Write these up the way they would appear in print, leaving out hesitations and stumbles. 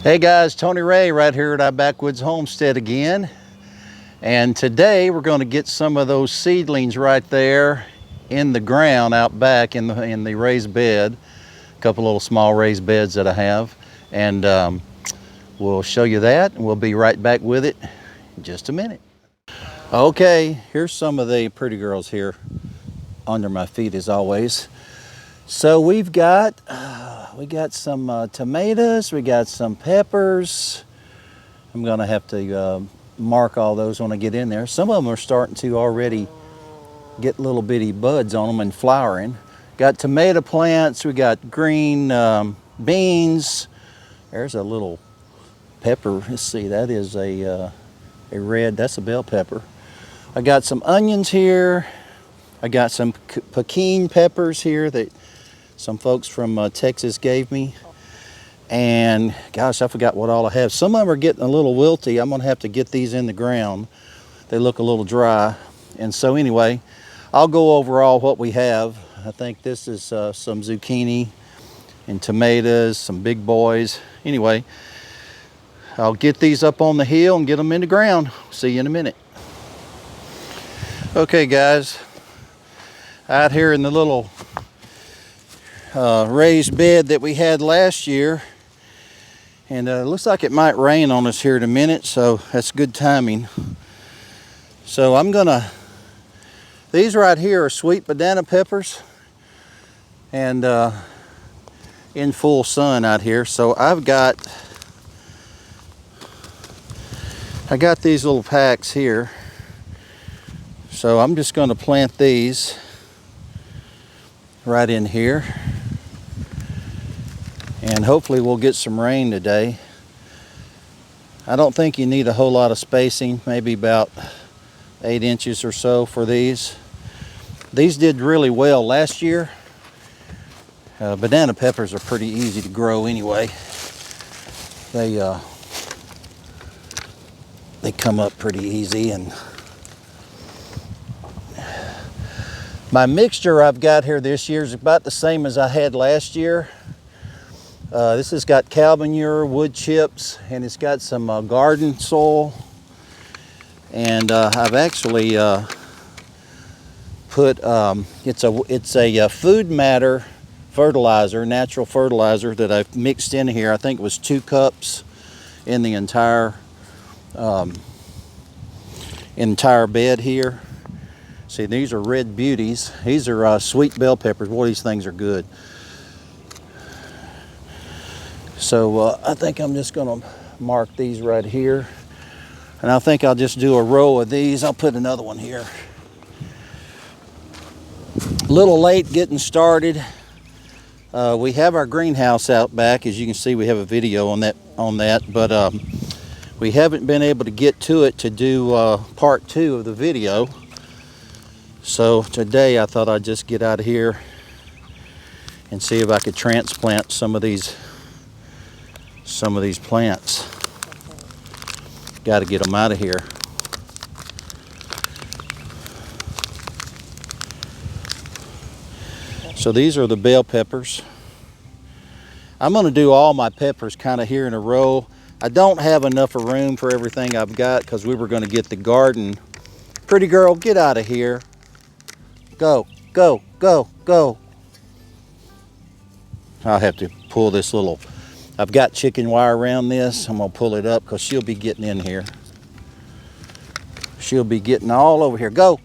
Hey guys, Tony Ray right here at our Backwoods Homestead again. And today we're going to get some of those seedlings right there in the ground out back in the raised bed. A couple little small raised beds that I have. And we'll show you that and we'll be right back with it in just a minute. Okay, here's some of the pretty girls here under my feet as always. So we got some tomatoes, we got some peppers. I'm gonna have to mark all those when I get in there. Some of them are starting to already get little bitty buds on them and flowering. Got tomato plants, we got green beans. There's a little pepper. Let's see, that is a red, that's a bell pepper. I got some onions here. I got some Cayenne peppers here that some folks from Texas gave me. And gosh, I forgot what all I have. Some of them are getting a little wilty. I'm gonna have to get these in the ground. They look a little dry. And so anyway, I'll go over all what we have. I think this is some zucchini and tomatoes, some big boys. Anyway, I'll get these up on the hill and get them in the ground. See you in a minute. Okay guys, out here in the little raised bed that we had last year, and it looks like it might rain on us here in a minute, so that's good timing. So these right here are sweet banana peppers, and in full sun out here. So I got these little packs here. So I'm just going to plant these right in here. And hopefully we'll get some rain today. I don't think you need a whole lot of spacing, maybe about 8 inches or so for these. These did really well last year. Banana peppers are pretty easy to grow anyway. They come up pretty easy. And my mixture I've got here this year is about the same as I had last year. This has got cow manure, wood chips, and it's got some garden soil. And I've actually put it's a food matter fertilizer, natural fertilizer that I've mixed in here. I think it was 2 cups in the entire bed here. See, these are red beauties. These are sweet bell peppers. Boy, these things are good. So I think I'm just gonna mark these right here. And I think I'll just do a row of these. I'll put another one here. A little late getting started. We have our greenhouse out back. As you can see, we have a video on that, but we haven't been able to get to it to do part 2 of the video. So today I thought I'd just get out of here and see if I could transplant some of these plants. Got to get them out of here. So these are the bell peppers. I'm going to do all my peppers kind of here in a row. I don't have enough room for everything I've got because we were going to get the garden. Pretty girl, get out of here. Go, go, go, go. I'll have to pull this little, I've got chicken wire around this. I'm going to pull it up because she'll be getting in here. She'll be getting all over here. Go.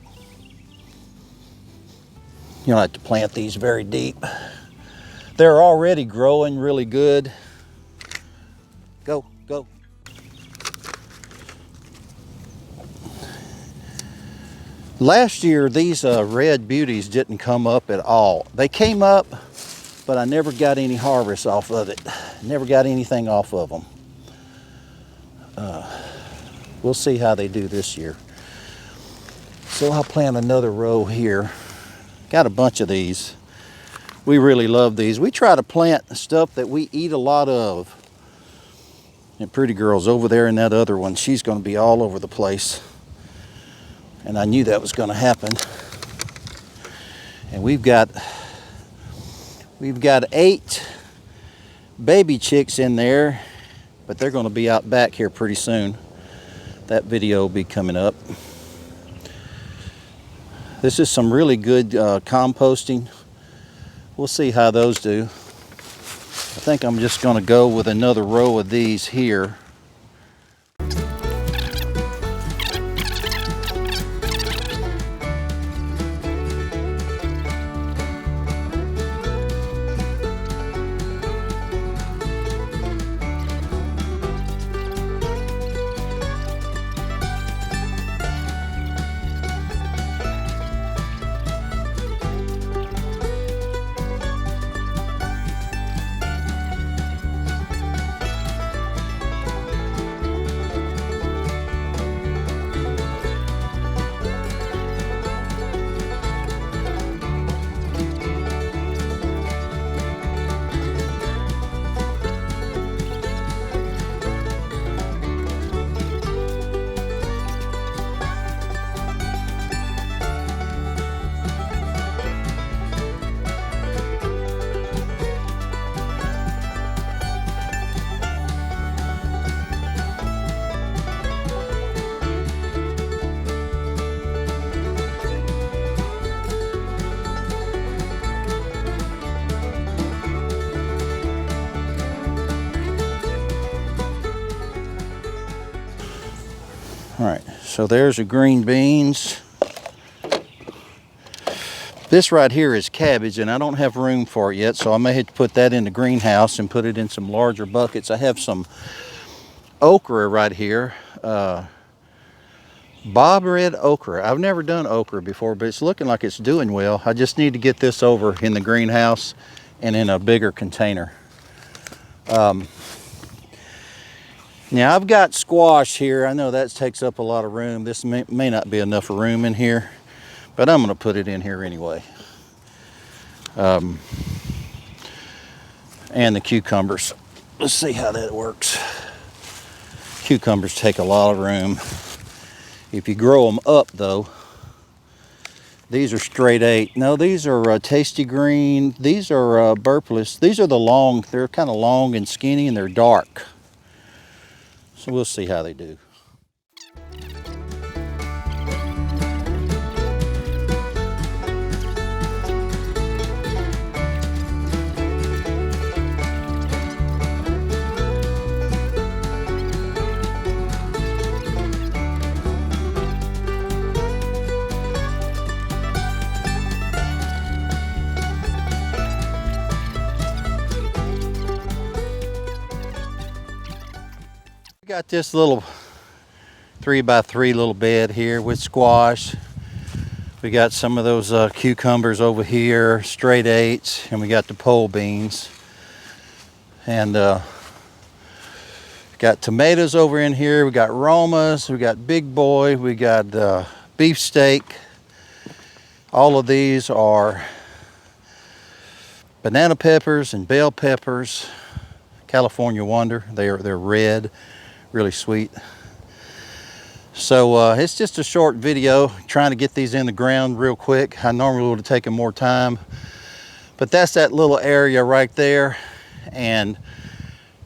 You don't have to plant these very deep. They're already growing really good. Go, go. Last year, these red beauties didn't come up at all. They came up, but I never got any harvest off of it. Never got anything off of them. We'll see how they do this year. So I'll plant another row here. Got a bunch of these. We really love these. We try to plant stuff that we eat a lot of. And pretty girl's over there in that other one. She's going to be all over the place. And I knew that was going to happen. And we've got 8 baby chicks in there but they're going to be out back here pretty soon. That video will be coming up. This is some really good composting. We'll see how those do. I think I'm just going to go with another row of these here. All right, so there's the green beans. This right here is cabbage, and I don't have room for it yet, so I may have to put that in the greenhouse and put it in some larger buckets. I have some okra right here, bob red okra. I've never done okra before, but it's looking like it's doing well. I just need to get this over in the greenhouse and in a bigger container. Now I've got squash here. I know that takes up a lot of room. This may not be enough room in here, but I'm going to put it in here anyway. And the cucumbers. Let's see how that works. Cucumbers take a lot of room. If you grow them up though, these are straight 8. No, these are tasty green. These are burpless. These are the long, they're kind of long and skinny and they're dark. So we'll see how they do. Got this little 3x3 little bed here with squash. We got some of those cucumbers over here, straight 8s, and we got the pole beans. And got tomatoes over in here. We got Romas, we got Big Boy, we got beefsteak. All of these are banana peppers and bell peppers, California Wonder. They're red. Really sweet. So it's just a short video trying to get these in the ground real quick. I normally would have taken more time, but that's that little area right there, and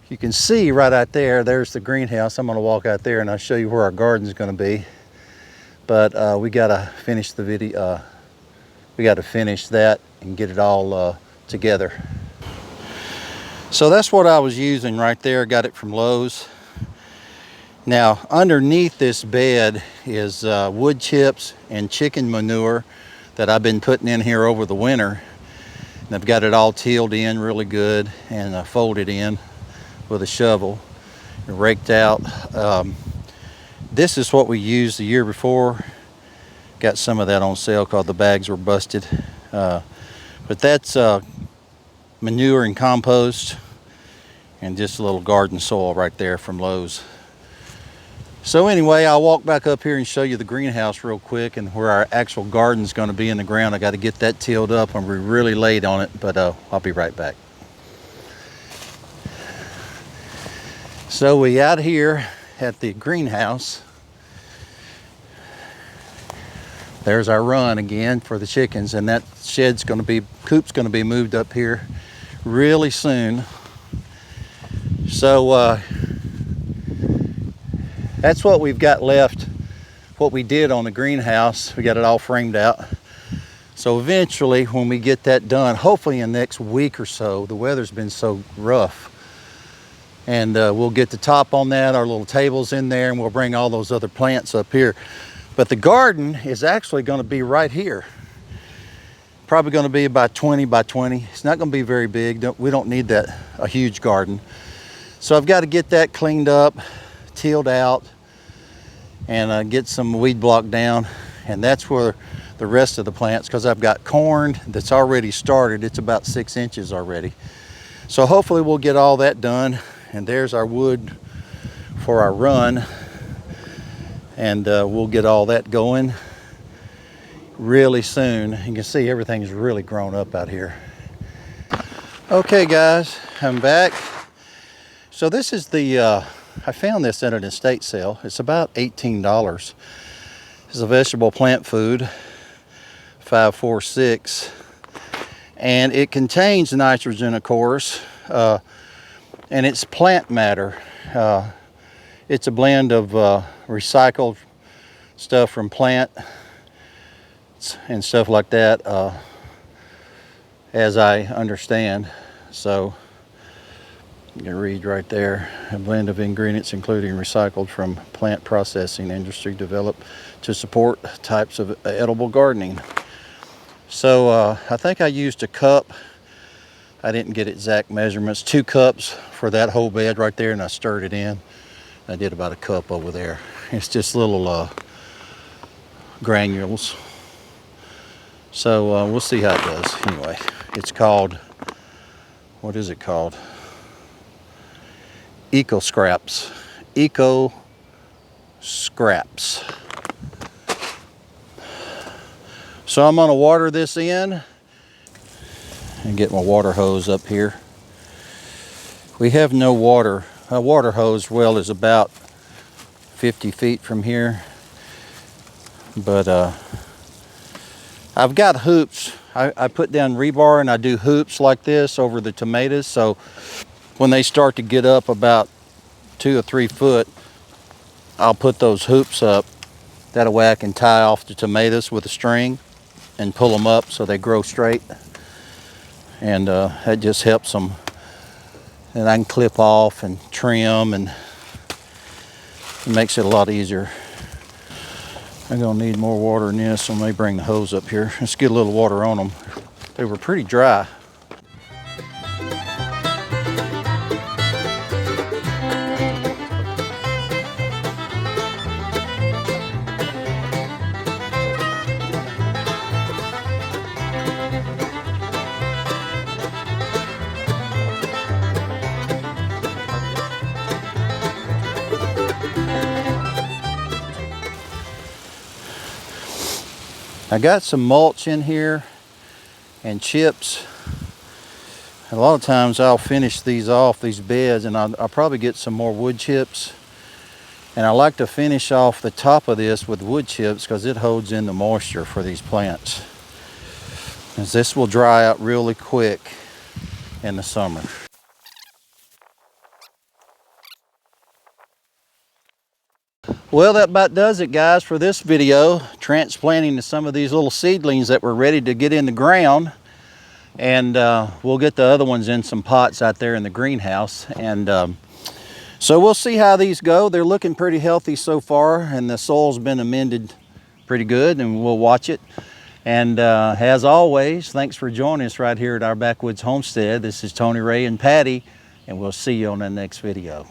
you can see right out there, there's the greenhouse. I'm going to walk out there and I'll show you where our garden is going to be, but we got to finish the video. We got to finish that and get it all together. So that's what I was using right there. Got it from Lowe's. Now underneath this bed is wood chips and chicken manure that I've been putting in here over the winter. And I've got it all tilled in really good and folded in with a shovel and raked out. This is what we used the year before. Got some of that on sale because the bags were busted. But that's manure and compost and just a little garden soil right there from Lowe's. So anyway, I'll walk back up here and show you the greenhouse real quick and where our actual garden's going to be in the ground. I got to get that tilled up and we're really late on it, but I'll be right back. So we out here at the greenhouse. There's our run again for the chickens, and that coop's going to be moved up here really soon. So That's what we've got left, what we did on the greenhouse. We got it all framed out. So eventually when we get that done, hopefully in the next week or so, the weather's been so rough, and we'll get the top on that, our little tables in there, and we'll bring all those other plants up here. But the garden is actually going to be right here. Probably going to be about 20 by 20. It's not going to be very big. We don't need that, a huge garden. So I've got to get that cleaned up, tilled out, and get some weed block down. And that's where the rest of the plants, because I've got corn that's already started. It's about 6 inches already. So hopefully we'll get all that done. And there's our wood for our run. And we'll get all that going really soon. You can see everything's really grown up out here. Okay guys, I'm back. So this is the, I found this at an estate sale. It's about $18. It's a vegetable plant food, 546. And it contains nitrogen, of course, and it's plant matter. It's a blend of recycled stuff from plant and stuff like that, as I understand. So you can read right there, a blend of ingredients including recycled from plant processing industry developed to support types of edible gardening. So I think I used a cup. I didn't get exact measurements. 2 cups for that whole bed right there, and I stirred it in. I did about a cup over there. It's just little granules. So we'll see how it does. Anyway, it's called, what is it called? Eco Scraps. Eco Scraps. So I'm gonna water this in and get my water hose up here. We have no water. A water hose well is about 50 feet from here. But I've got hoops. I put down rebar and I do hoops like this over the tomatoes. So when they start to get up about 2 or 3 foot, I'll put those hoops up. That way I can tie off the tomatoes with a string and pull them up so they grow straight. And that just helps them. And I can clip off and trim, and it makes it a lot easier. I'm gonna need more water in this, so I may bring the hose up here. Let's get a little water on them. They were pretty dry. I got some mulch in here and chips. A lot of times I'll finish these off, these beds, and I'll probably get some more wood chips. And I like to finish off the top of this with wood chips because it holds in the moisture for these plants. As this will dry out really quick in the summer. Well, that about does it, guys, for this video. Transplanting to some of these little seedlings that were ready to get in the ground. And we'll get the other ones in some pots out there in the greenhouse. And so we'll see how these go. They're looking pretty healthy so far, and the soil's been amended pretty good, and we'll watch it. And as always, thanks for joining us right here at our Backwoods Homestead. This is Tony, Ray, and Patty, and we'll see you on the next video.